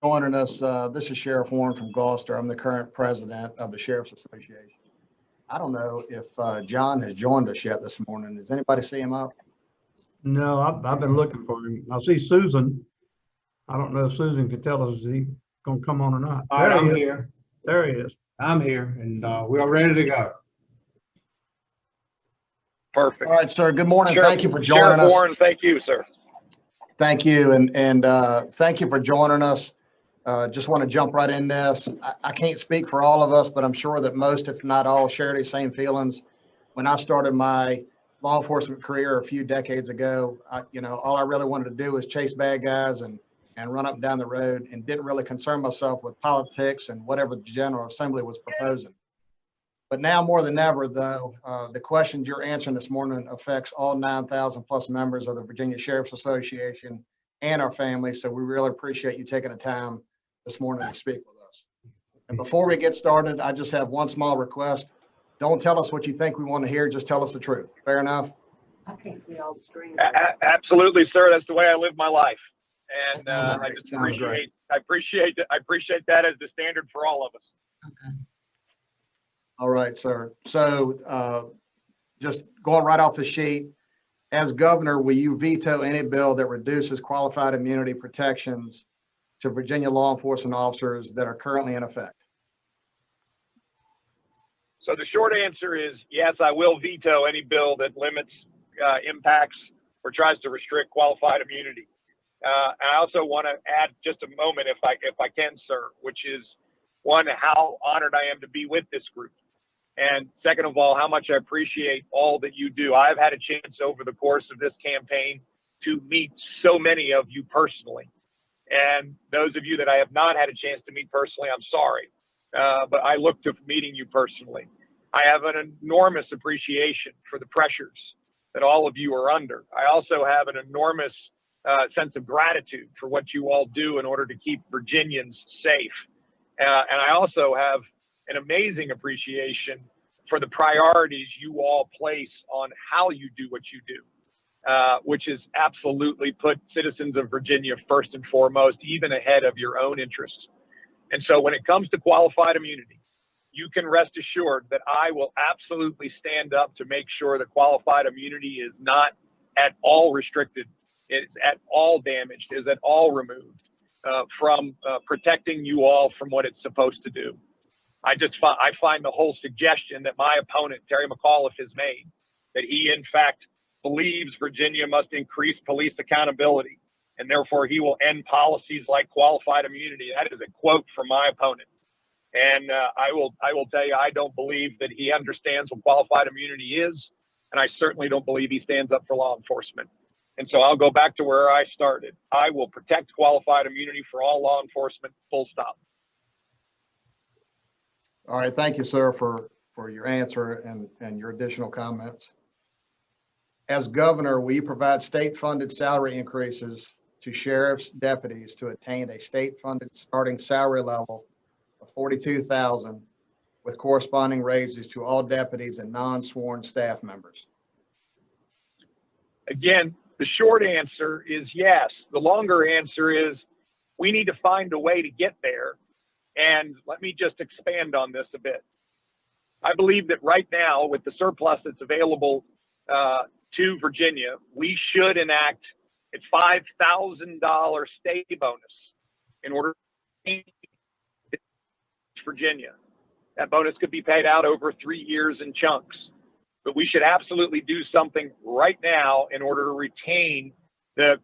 Joining us. This is Sheriff Warren from Gloucester. I'm the current president of the Sheriff's Association. I don't know if John has joined us yet this morning. Does anybody see him up? No, I've been looking for him. I see Susan. I don't know if Susan can tell us if he's going to come on or not. All right, I'm here. There he is. I'm here, and we are ready to go. Perfect. All right, sir. Good morning. Sheriff, Thank you for joining Sheriff us. Warren, thank you, sir. Thank you, and thank you for joining us. Just want to jump right in this. I can't speak for all of us, but I'm sure that most, if not all, share these same feelings. When I started my law enforcement career a few decades ago, all I really wanted to do was chase bad guys and run up and down the road, and didn't really concern myself with politics and whatever the General Assembly was proposing. But now more than ever, though, the questions you're answering this morning affects all 9,000 plus members of the Virginia Sheriff's Association and our families. So we really appreciate you taking the time this morning to speak with us. And before we get started, I just have one small request. Don't tell us what you think we want to hear. Just tell us the truth. Fair enough? I can't see all the screens. Absolutely, sir. That's the way I live my life. And I just Sounds great. appreciate that as the standard for all of us. Okay. All right, sir. So just going right off the sheet, as governor, will you veto any bill that reduces qualified immunity protections to Virginia law enforcement officers that are currently in effect? So the short answer is yes, I will veto any bill that limits, impacts, or tries to restrict qualified immunity. I also want to add just a moment, if I can, sir, which is one, how honored I am to be with this group. And second of all, how much I appreciate all that you do. I've had a chance over the course of this campaign to meet so many of you personally. And those of you that I have not had a chance to meet personally, I'm sorry. But I look to meeting you personally. I have an enormous appreciation for the pressures that all of you are under. I also have an enormous sense of gratitude for what you all do in order to keep Virginians safe. And I also have an amazing appreciation for the priorities you all place on how you do what you do, which is absolutely put citizens of Virginia first and foremost, even ahead of your own interests. And so when it comes to qualified immunity, you can rest assured that I will absolutely stand up to make sure that qualified immunity is not at all restricted, is at all damaged, is at all removed from protecting you all from what it's supposed to do. I find the whole suggestion that my opponent, Terry McAuliffe, has made, that he in fact believes Virginia must increase police accountability, and therefore he will end policies like qualified immunity. That is a quote from my opponent. And I will tell you, I don't believe that he understands what qualified immunity is, and I certainly don't believe he stands up for law enforcement. And so I'll go back to where I started. I will protect qualified immunity for all law enforcement, full stop. All right. Thank you, sir, for your answer and your additional comments. As governor, will you provide state-funded salary increases to sheriff's deputies to attain a state-funded starting salary level of $42,000 with corresponding raises to all deputies and non-sworn staff members? Again, the short answer is yes. The longer answer is we need to find a way to get there. And let me just expand on this a bit. I believe that right now, with the surplus that's available to Virginia, we should enact a $5,000 state bonus in order to Virginia. That bonus could be paid out over 3 years in chunks. But we should absolutely do something right now in order to retain the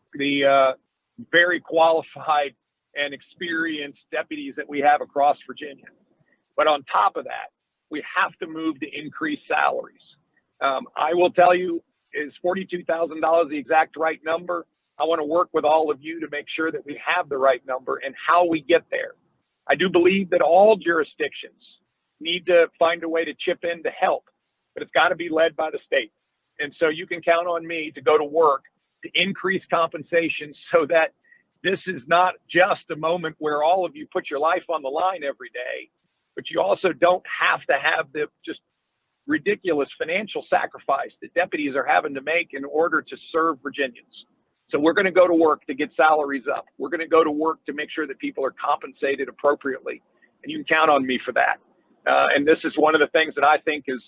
very qualified and experienced deputies that we have across Virginia. But on top of that, we have to move to increase salaries. I will tell you, is $42,000 the exact right number? I want to work with all of you to make sure that we have the right number and how we get there. I do believe that all jurisdictions need to find a way to chip in to help, but it's got to be led by the state. And so you can count on me to go to work to increase compensation so that this is not just a moment where all of you put your life on the line every day, but you also don't have to have the just ridiculous financial sacrifice that deputies are having to make in order to serve Virginians. So we're going to go to work to get salaries up. We're going to go to work to make sure that people are compensated appropriately. And you can count on me for that. And this is one of the things that I think is,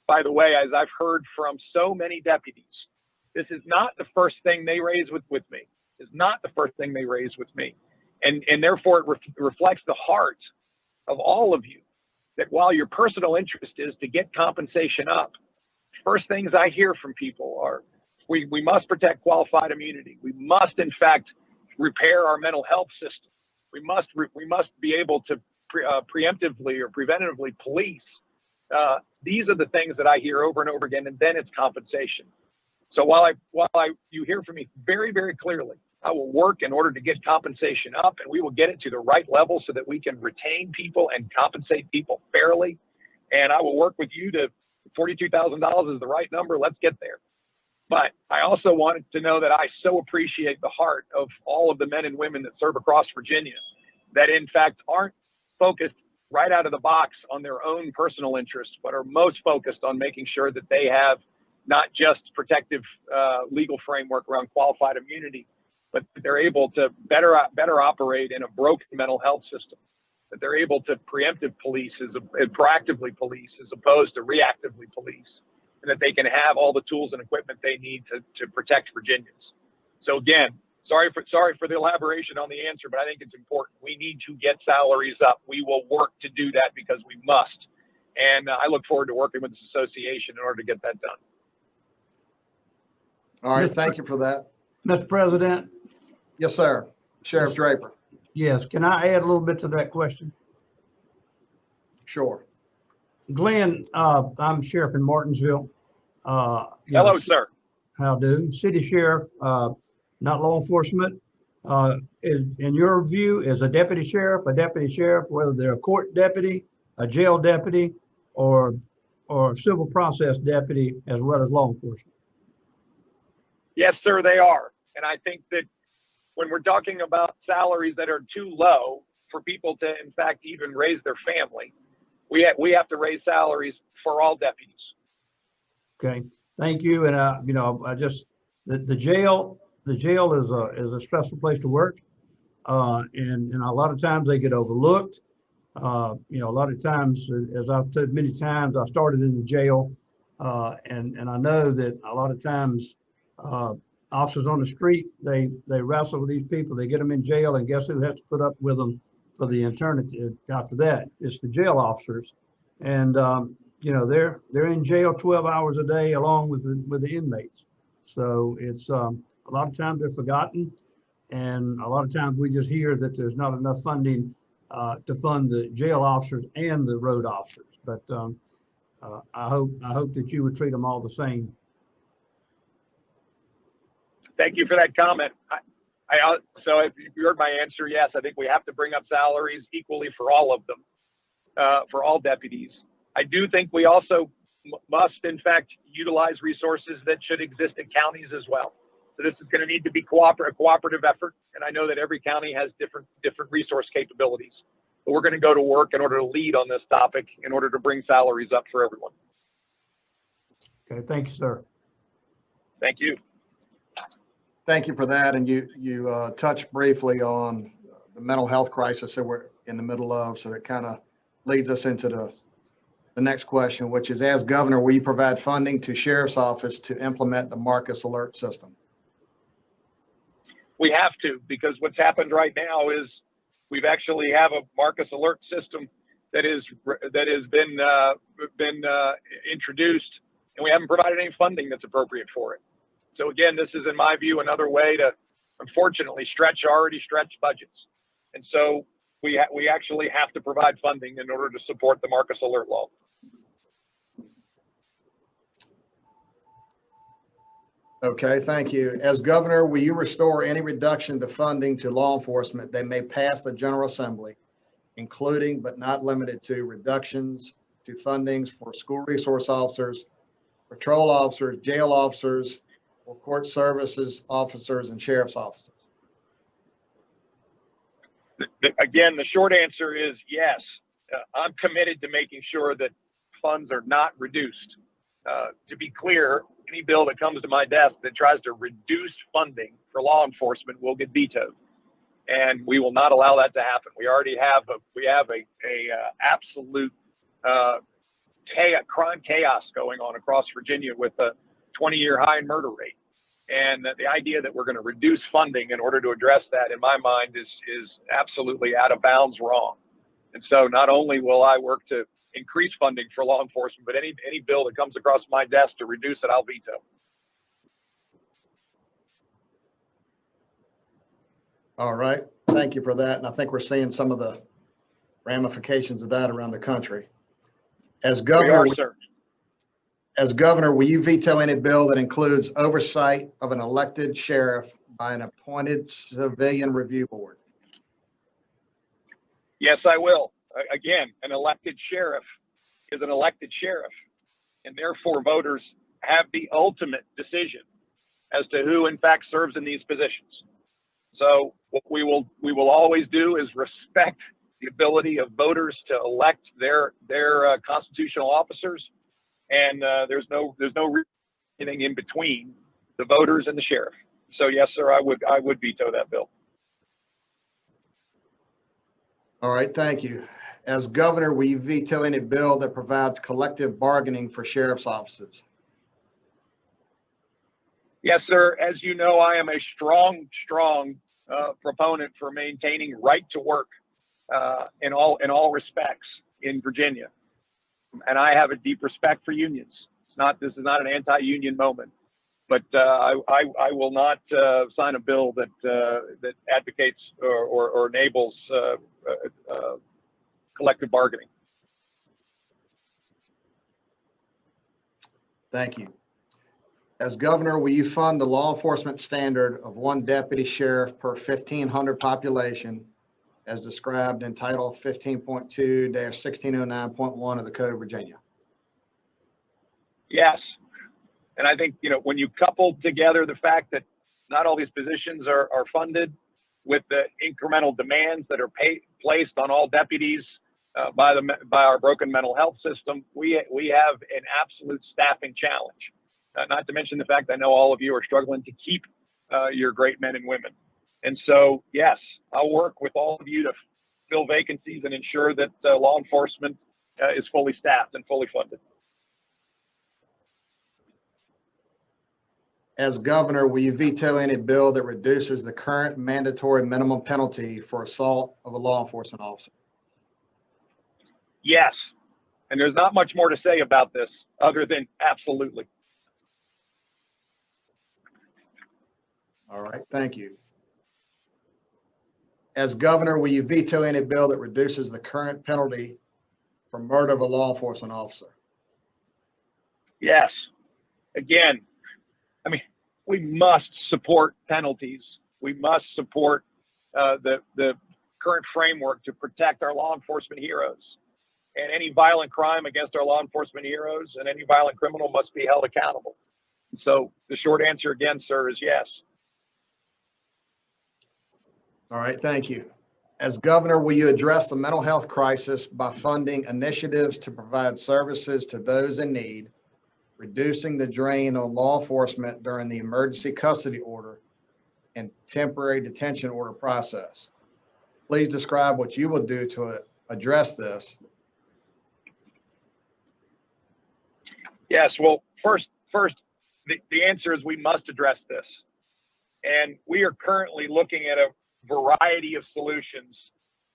by the way, as I've heard from so many deputies, this is not the first thing they raise with me. It's not the first thing they raise with me. And therefore, it reflects the heart of all of you, that while your personal interest is to get compensation up, first things I hear from people are, we must protect qualified immunity. We must, in fact, repair our mental health system. We must be able to preemptively or preventatively police. These are the things that I hear over and over again, and then it's compensation. So while you hear from me very, very clearly, I will work in order to get compensation up, and we will get it to the right level so that we can retain people and compensate people fairly. And I will work with you to $42,000 is the right number. Let's get there. But I also wanted to know that I so appreciate the heart of all of the men and women that serve across Virginia that in fact aren't focused right out of the box on their own personal interests, but are most focused on making sure that they have not just protective legal framework around qualified immunity, but they're able to better operate in a broken mental health system, that they're able to preemptive police proactively police as opposed to reactively police, and that they can have all the tools and equipment they need to protect Virginians. So again, sorry for the elaboration on the answer, but I think it's important. We need to get salaries up. We will work to do that because we must. And I look forward to working with this association in order to get that done. All right, thank you for that. Mr. President, Yes, sir. Sheriff Draper. yes, can I add a little bit to that question? Sure. Glenn, I'm sheriff in Martinsville. Hello, sir. How do? City sheriff, not law enforcement. In your view, is a deputy sheriff, whether they're a court deputy, a jail deputy, or civil process deputy, as well as law enforcement? Yes, sir, they are. And I think that when we're talking about salaries that are too low for people to, in fact, even raise their family, we have to raise salaries for all deputies. Okay, thank you. And I just the jail is a stressful place to work, and a lot of times they get overlooked. A lot of times, as I've said many times, I started in the jail, and I know that a lot of times officers on the street, they wrestle with these people, they get them in jail, and guess who has to put up with them for the eternity after that? It's the jail officers. And they're in jail 12 hours a day along with the inmates. So it's a lot of times they're forgotten, and a lot of times we just hear that there's not enough funding to fund the jail officers and the road officers. But I hope that you would treat them all the same. Thank you for that comment. So if you heard my answer, yes, I think we have to bring up salaries equally for all of them, for all deputies. I do think we also must, in fact, utilize resources that should exist in counties as well. So this is going to need to be a cooperative effort, and I know that every county has different resource capabilities. But we're going to go to work in order to lead on this topic in order to bring salaries up for everyone. Okay, thank you, sir. Thank you. Thank you for that. And you touched briefly on the mental health crisis that we're in the middle of. So that kind of leads us into the next question, which is, as governor, will you provide funding to sheriff's office to implement the Marcus Alert system? We have to, because what's happened right now is we've actually have a Marcus Alert system that has been introduced, and we haven't provided any funding that's appropriate for it. So again, this is, in my view, another way to, unfortunately, stretch already stretched budgets. And so we actually have to provide funding in order to support the Marcus Alert law. Okay, thank you. As governor, will you restore any reduction to funding to law enforcement that may pass the General Assembly, including but not limited to reductions to fundings for school resource officers, patrol officers, jail officers, or court services officers and sheriff's officers? Again, the short answer is yes. I'm committed to making sure that funds are not reduced. To be clear, any bill that comes to my desk that tries to reduce funding for law enforcement will get vetoed, and we will not allow that to happen. We already have a absolute crime chaos going on across Virginia with a 20-year high in murder rate. And the idea that we're going to reduce funding in order to address that, in my mind, is absolutely out of bounds wrong. And so not only will I work to increase funding for law enforcement, but any bill that comes across my desk to reduce it, I'll veto. All right, thank you for that. And I think we're seeing some of the ramifications of that around the country. As governor, Sir. As governor, will you veto any bill that includes oversight of an elected sheriff by an appointed civilian review board? Yes, I will. Again, an elected sheriff is an elected sheriff, and therefore voters have the ultimate decision as to who in fact serves in these positions. So what we will always do is respect the ability of voters to elect their constitutional officers, and there's no anything in between the voters and the sheriff. So yes, sir, I would veto that bill. All right, thank you. As governor, will you veto any bill that provides collective bargaining for sheriff's offices? Yes, sir. As you know, I am a strong proponent for maintaining right to work in all respects in Virginia, and I have a deep respect for unions. This is not an anti-union moment, but I will not sign a bill that advocates or enables collective bargaining. Thank you. As governor, will you fund the law enforcement standard of one deputy sheriff per 1,500 population as described in Title 15.2-1609.1 of the Code of Virginia? Yes. And I think, when you couple together the fact that not all these positions are funded with the incremental demands that are placed on all deputies by our broken mental health system, we have an absolute staffing challenge. Not to mention the fact I know all of you are struggling to keep your great men and women. And so, yes, I'll work with all of you to fill vacancies and ensure that law enforcement is fully staffed and fully funded. As governor, will you veto any bill that reduces the current mandatory minimum penalty for assault of a law enforcement officer? Yes. And there's not much more to say about this other than absolutely. All right, thank you. As governor, will you veto any bill that reduces the current penalty for murder of a law enforcement officer? Yes. Again, we must support penalties. We must support the current framework to protect our law enforcement heroes. And any violent crime against our law enforcement heroes and any violent criminal must be held accountable. So the short answer again, sir, is yes. All right, thank you. As governor, will you address the mental health crisis by funding initiatives to provide services to those in need, reducing the drain on law enforcement during the emergency custody order and temporary detention order process? Please describe what you will do to address this. Yes, well, first, the answer is we must address this. And we are currently looking at a variety of solutions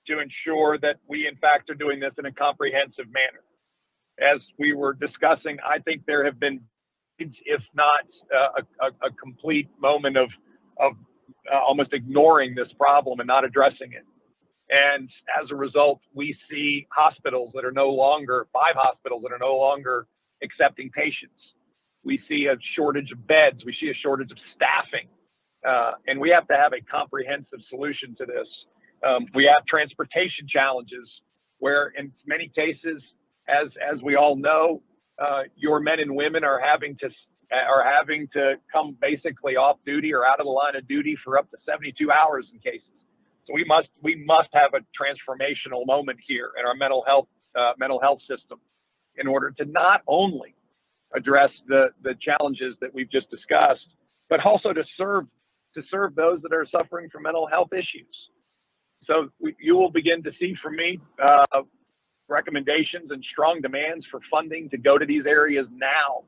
to ensure that we, in fact, are doing this in a comprehensive manner. As we were discussing, I think there have been, if not a complete moment of almost ignoring this problem and not addressing it. And as a result, we see hospitals that are no longer, 5 hospitals that are no longer accepting patients. We see a shortage of beds. We see a shortage of staffing. And we have to have a comprehensive solution to this. We have transportation challenges where in many cases, as we all know, your men and women are having to come basically off duty or out of the line of duty for up to 72 hours in cases. So we must have a transformational moment here in our mental health system in order to not only address the challenges that we've just discussed, but also to serve those that are suffering from mental health issues. So you will begin to see from me recommendations and strong demands for funding to go to these areas now,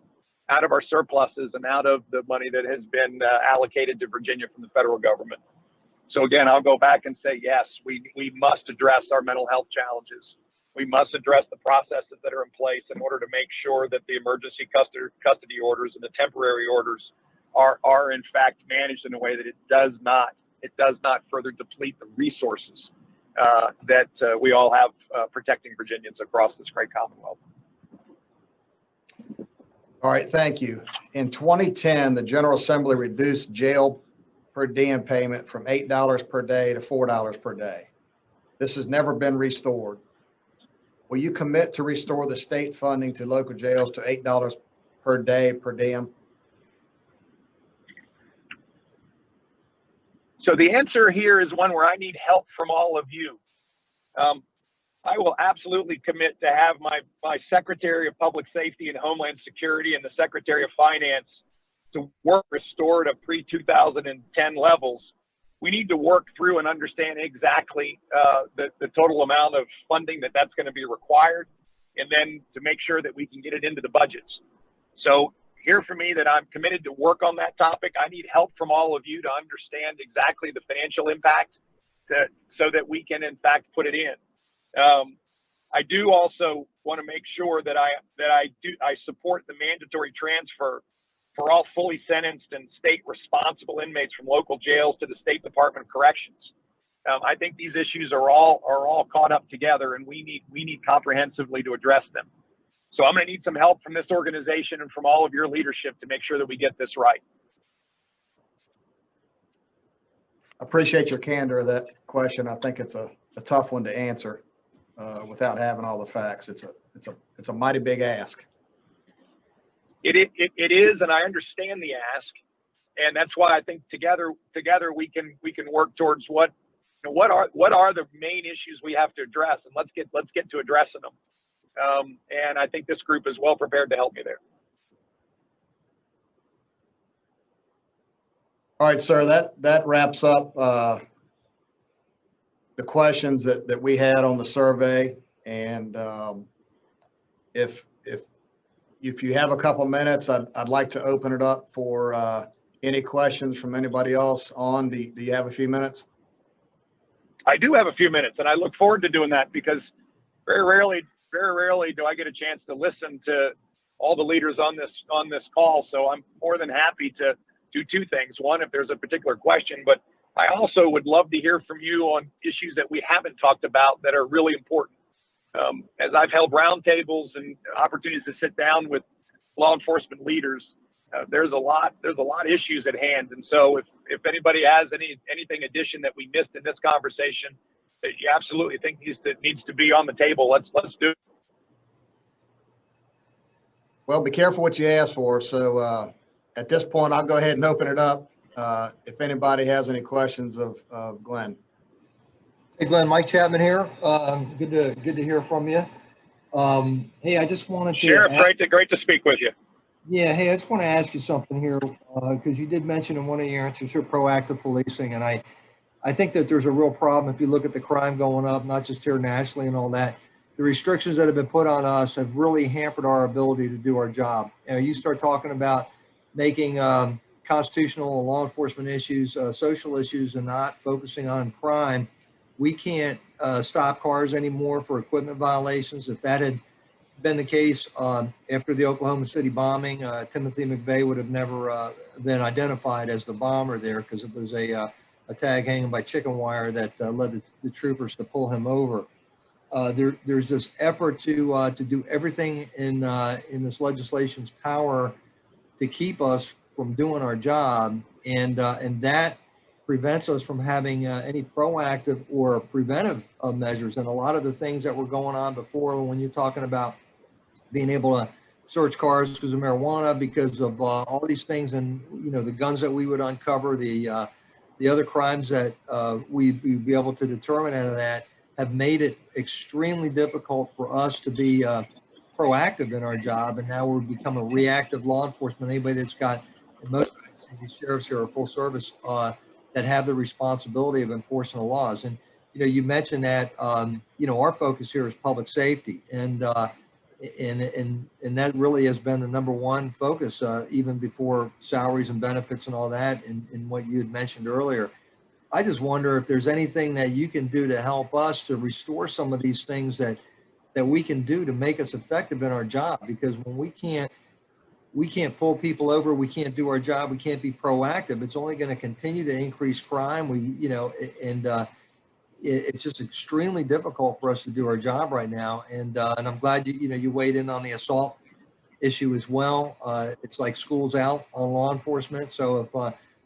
out of our surpluses and out of the money that has been allocated to Virginia from the federal government. So again, I'll go back and say, yes, we must address our mental health challenges. We must address the processes that are in place in order to make sure that the emergency custody orders and the temporary orders are in fact managed in a way that it does not further deplete the resources that we all have protecting Virginians across this great Commonwealth. All right, thank you. In 2010, the General Assembly reduced jail per diem payment from $8 per day to $4 per day. This has never been restored. Will you commit to restore the state funding to local jails to $8 per day per diem? So the answer here is one where I need help from all of you. I will absolutely commit to have my Secretary of Public Safety and Homeland Security and the Secretary of Finance to work restored to pre-2010 levels. We need to work through and understand exactly the total amount of funding that's going to be required, and then to make sure that we can get it into the budgets. So hear from me that I'm committed to work on that topic. I need help from all of you to understand exactly the financial impact so that we can in fact put it in. I do also want to make sure that I support the mandatory transfer for all fully sentenced and state responsible inmates from local jails to the State Department of Corrections. I think these issues are all caught up together, and we need comprehensively to address them. So I'm going to need some help from this organization and from all of your leadership to make sure that we get this right. Appreciate your candor of that question. I think it's a tough one to answer without having all the facts. It's a mighty big ask. It is, and I understand the ask, and that's why I think together we can work towards what are the main issues we have to address, and let's get to addressing them. And I think this group is well prepared to help me there. All right, sir, that wraps up the questions that we had on the survey. And if you have a couple minutes, I'd like to open it up for any questions from anybody else on. Do you have a few minutes? I do have a few minutes, and I look forward to doing that because very rarely do I get a chance to listen to all the leaders on this call. So I'm more than happy to do two things. One, if there's a particular question, but I also would love to hear from you on issues that we haven't talked about that are really important. As I've held roundtables and opportunities to sit down with law enforcement leaders, there's a lot of issues at hand. And so if anybody has anything addition that we missed in this conversation that you absolutely think needs to be on the table, let's do it. Well, be careful what you ask for. So at this point, I'll go ahead and open it up. If anybody has any questions of Glenn. Hey, Glenn, Mike Chapman here. Good to hear from you. Hey, I just wanted to. Sheriff, great to speak with you. Yeah, hey, I just want to ask you something here because you did mention in one of your answers here proactive policing, and I think that there's a real problem if you look at the crime going up, not just here nationally and all that. The restrictions that have been put on us have really hampered our ability to do our job. You start talking about making constitutional and law enforcement issues, social issues, and not focusing on crime. We can't stop cars anymore for equipment violations. If that had been the case after the Oklahoma City bombing, Timothy McVeigh would have never been identified as the bomber there because it was a tag hanging by chicken wire that led the troopers to pull him over. There's this effort to do everything in this legislation's power to keep us from doing our job, and that prevents us from having any proactive or preventive measures. And a lot of the things that were going on before, when you're talking about being able to search cars because of marijuana, because of all these things, and the guns that we would uncover, the other crimes that we'd be able to determine out of that, have made it extremely difficult for us to be proactive in our job, and now we've become a reactive law enforcement. Anybody that's got, in most cases, these sheriffs who are full service, that have the responsibility of enforcing the laws. And, you mentioned that, our focus here is public safety, and that really has been the number one focus, even before salaries and benefits and all that, and what you had mentioned earlier. I just wonder if there's anything that you can do to help us to restore some of these things that we can do to make us effective in our job, because when we can't pull people over, we can't do our job, we can't be proactive, it's only going to continue to increase crime. It's just extremely difficult for us to do our job right now. And I'm glad you weighed in on the assault issue as well. It's like school's out on law enforcement. So if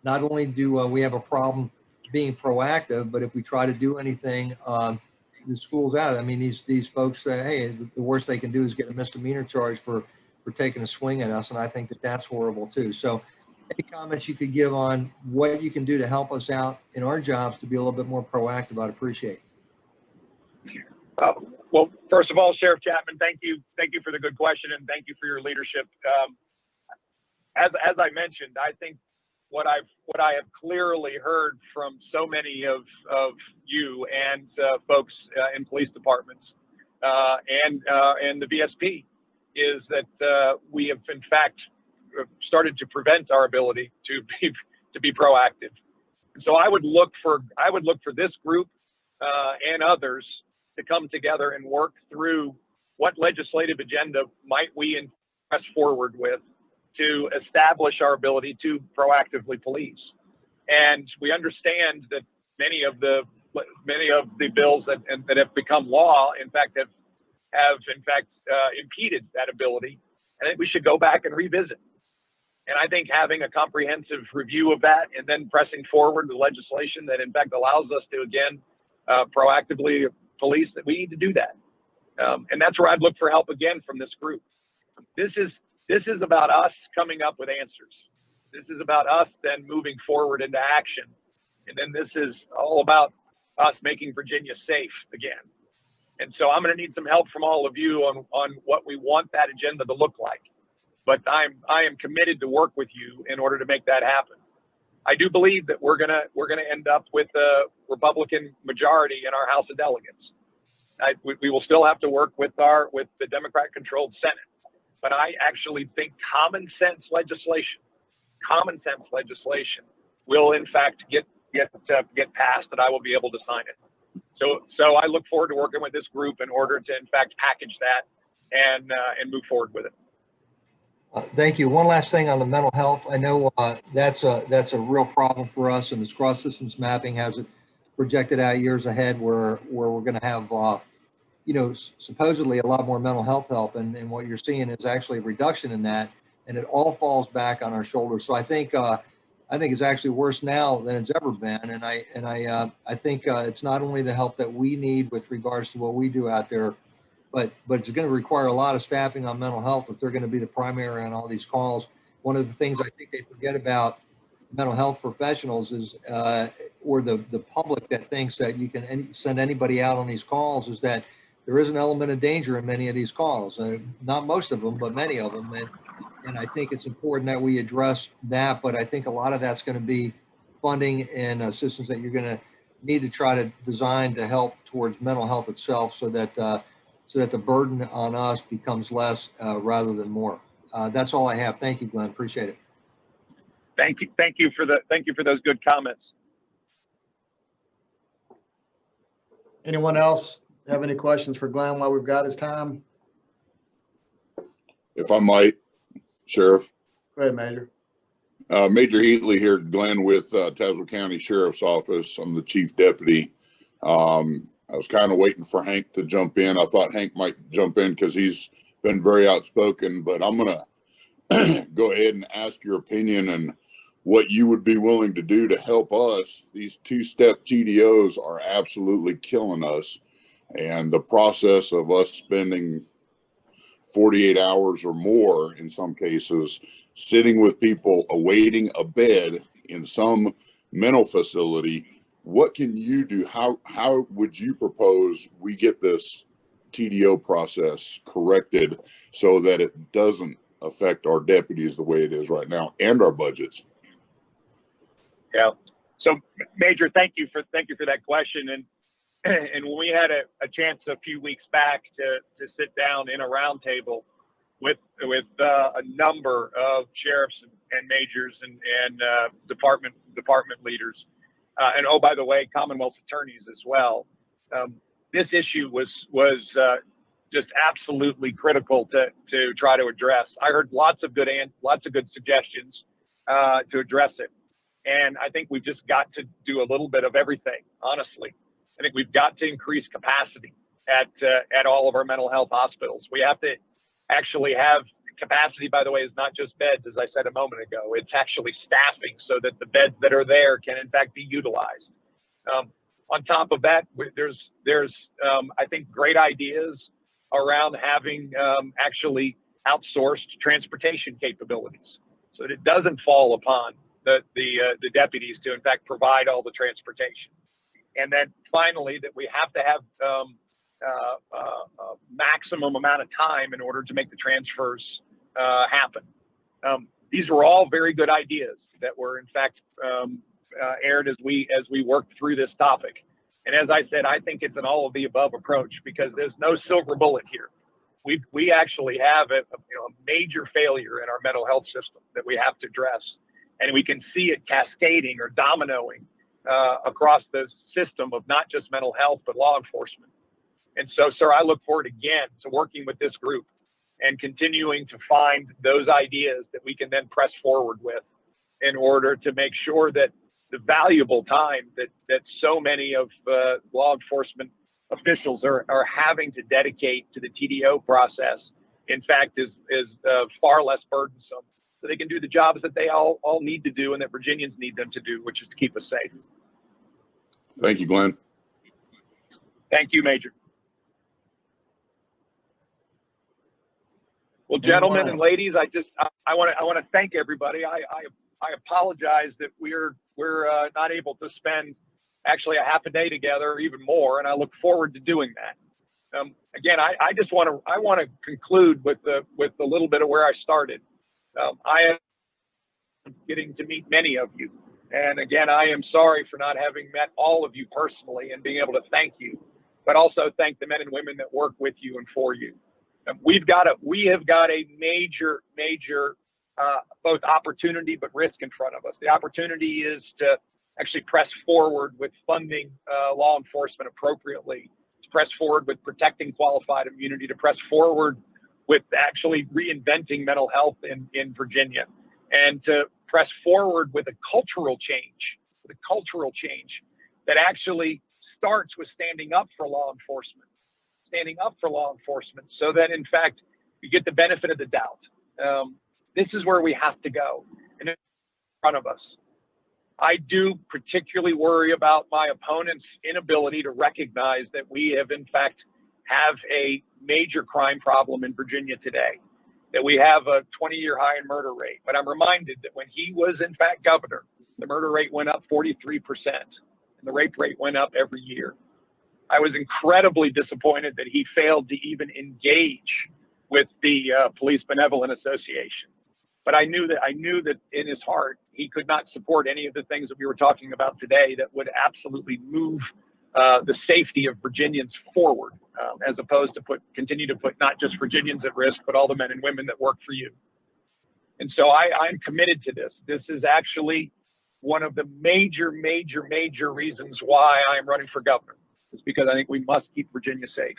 not only do we have a problem being proactive, but if we try to do anything, the school's out. I mean, these folks say, hey, the worst they can do is get a misdemeanor charge for taking a swing at us. And I think that that's horrible too. So any comments you could give on what you can do to help us out in our jobs to be a little bit more proactive, I'd appreciate. Well, first of all, Sheriff Chapman, thank you for the good question, and thank you for your leadership. As I mentioned, I think what I have clearly heard from so many of you and folks in police departments and the VSP is that we have in fact started to prevent our ability to be proactive. And so I would look for this group and others to come together and work through what legislative agenda might we press forward with to establish our ability to proactively police. And we understand that many of the bills that have become law, in fact, have impeded that ability. I think we should go back and revisit. And I think having a comprehensive review of that and then pressing forward the legislation that in fact allows us to again proactively police, that we need to do that. And that's where I'd look for help again from this group. This is about us coming up with answers. This is about us then moving forward into action. And then this is all about us making Virginia safe again. And so I'm going to need some help from all of you on what we want that agenda to look like. But I am committed to work with you in order to make that happen. I do believe that we're gonna end up with a Republican majority in our House of Delegates. We will still have to work with the Democrat-controlled Senate. But I actually think common sense legislation will in fact get passed, and I will be able to sign it. So I look forward to working with this group in order to in fact package that and move forward with it. Thank you. One last thing on the mental health. I know that's a real problem for us, and this cross systems mapping has it projected out years ahead where we're going to have supposedly a lot more mental health help, and what you're seeing is actually a reduction in that, and it all falls back on our shoulders. So I think it's actually worse now than it's ever been, and I think it's not only the help that we need with regards to what we do out there, but it's going to require a lot of staffing on mental health if they're going to be the primary on all these calls. One of the things I think they forget about mental health professionals is, or the public that thinks that you can send anybody out on these calls, is that there is an element of danger in many of these calls. Not most of them, but many of them. And I think it's important that we address that. But I think a lot of that's going to be funding and systems that you're going to need to try to design to help towards mental health itself, so that the burden on us becomes less rather than more. That's all I have. Thank you, Glenn. Appreciate it. Thank you for those good comments. Anyone else have any questions for Glenn while we've got his time? If I might, Sheriff. Go ahead, Major. Major Heatley here, Glenn, with Tazewell County Sheriff's Office. I'm the chief deputy. I was kind of waiting for Hank to jump in. I thought Hank might jump in because he's been very outspoken, but I'm going to go ahead and ask your opinion and what you would be willing to do to help us. These two-step TDOs are absolutely killing us. And the process of us spending 48 hours or more, in some cases, sitting with people awaiting a bed in some mental facility. What can you do? How would you propose we get this TDO process corrected so that it doesn't affect our deputies the way it is right now and our budgets. Yeah. So Major, thank you for that question. And when we had a chance a few weeks back to sit down in a roundtable with a number of sheriffs and majors and department leaders, and oh, by the way, Commonwealth attorneys as well. This issue was just absolutely critical to try to address. I heard lots of good suggestions to address it, and I think we've just got to do a little bit of everything. Honestly, I think we've got to increase capacity at all of our mental health hospitals. We have to actually have capacity. By the way, is not just beds, as I said a moment ago. It's actually staffing so that the beds that are there can in fact be utilized. On top of that, there's I think great ideas around having actually outsourced transportation capabilities, so that it doesn't fall upon the deputies to in fact provide all the transportation. And then finally, that we have to have a maximum amount of time in order to make the transfers happen. These were all very good ideas that were in fact aired as we worked through this topic. And as I said, I think it's an all of the above approach, because there's no silver bullet here. We actually have a major failure in our mental health system that we have to address, and we can see it cascading or dominoing across the system of not just mental health but law enforcement. And so, sir, I look forward again to working with this group and continuing to find those ideas that we can then press forward with in order to make sure that the valuable time that so many of law enforcement officials are having to dedicate to the TDO process, in fact, is far less burdensome, so they can do the jobs that they all need to do and that Virginians need them to do, which is to keep us safe. Thank you, Glenn. Thank you, Major. Well, gentlemen and ladies, I want to thank everybody. I apologize that we're not able to spend actually a half a day together or even more, and I look forward to doing that. Again, I want to conclude with a little bit of where I started. I am getting to meet many of you, and again, I am sorry for not having met all of you personally and being able to thank you, but also thank the men and women that work with you and for you. We have got a major both opportunity but risk in front of us. The opportunity is to actually press forward with funding law enforcement appropriately, to press forward with protecting qualified immunity, to press forward with actually reinventing mental health in Virginia, and to press forward with a cultural change that actually starts with standing up for law enforcement, so that in fact you get the benefit of the doubt. This is where we have to go, and it's in front of us. I do particularly worry about my opponent's inability to recognize that we have in fact have a major crime problem in Virginia today, that we have a 20-year high in murder rate. But I'm reminded that when he was in fact governor, the murder rate went up 43% and the rape rate went up every year. I was incredibly disappointed that he failed to even engage with the Police Benevolent Association. But I knew that in his heart, he could not support any of the things that we were talking about today that would absolutely move the safety of Virginians forward, as opposed to continue to put not just Virginians at risk, but all the men and women that work for you. And so I'm committed to this. This is actually one of the major reasons why I'm running for governor. It's because I think we must keep Virginia safe.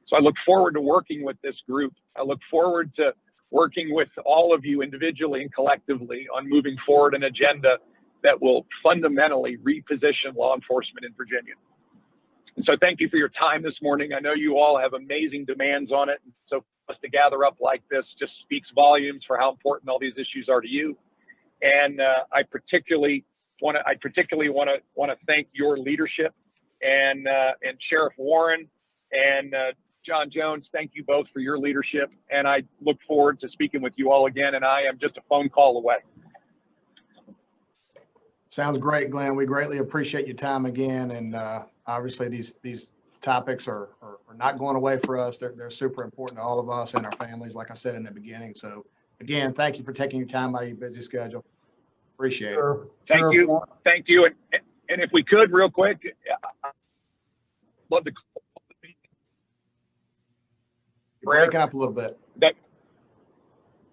So I look forward to working with this group. I look forward to working with all of you individually and collectively on moving forward an agenda that will fundamentally reposition law enforcement in Virginia. And so thank you for your time this morning. I know you all have amazing demands on it. So for us to gather up like this just speaks volumes for how important all these issues are to you. And I particularly want to thank your leadership, and Sheriff Warren and John Jones, thank you both for your leadership. And I look forward to speaking with you all again. And I am just a phone call away. Sounds great, Glenn. We greatly appreciate your time again. And obviously these topics are not going away for us. They're super important to all of us and our families, like I said in the beginning. So again, thank you for taking your time out of your busy schedule. Appreciate it. Sure, Thank sure. you. Thank you. And if we could, real quick, I'd love to. You're breaking up a little bit.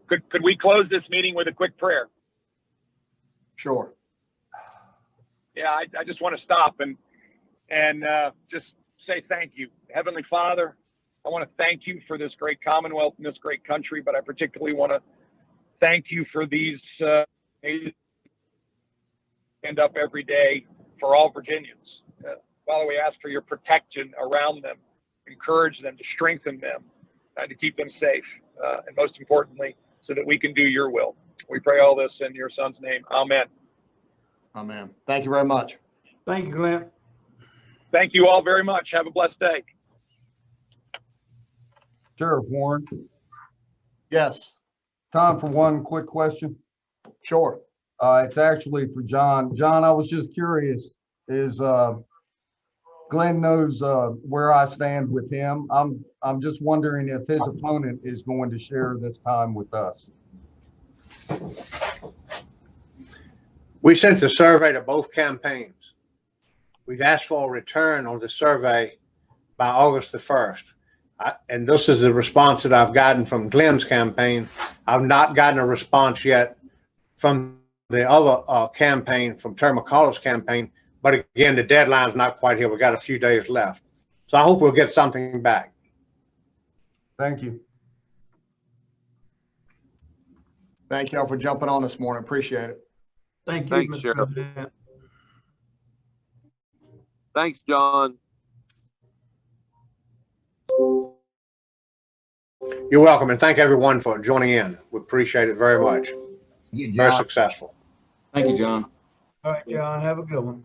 Could we close this meeting with a quick prayer? Sure. Yeah, I just want to stop and just say thank you. Heavenly Father, I want to thank you for this great Commonwealth and this great country, but I particularly want to thank you for these stand up every day for all Virginians. Father, we ask for your protection around them, encourage them, to strengthen them, to keep them safe, and most importantly, so that we can do your will. We pray all this in your son's name. Amen. Amen. Thank you very much. Thank you, Glenn. Thank you all very much. Have a blessed day. Sheriff Warren, Yes, time for one quick question. sure. It's actually for John. John, I was just curious, is Glenn knows where I stand with him. I'm just wondering if his opponent is going to share this time with us. We sent a survey to both campaigns. We've asked for a return on the survey by August the 1st. And this is the response that I've gotten from Glenn's campaign. I've not gotten a response yet from the other campaign, from Terry McCullough's campaign. But again, the deadline's not quite here. We've got a few days left. So I hope we'll get something back. Thank you. Thank y'all for jumping on this morning. Appreciate it. Thank you, Thanks, Mr. Sheriff. President. Thanks, John. You're welcome, and thank everyone for joining in. We appreciate it very much. Very successful. Thank you, John. All right, John, have a good one.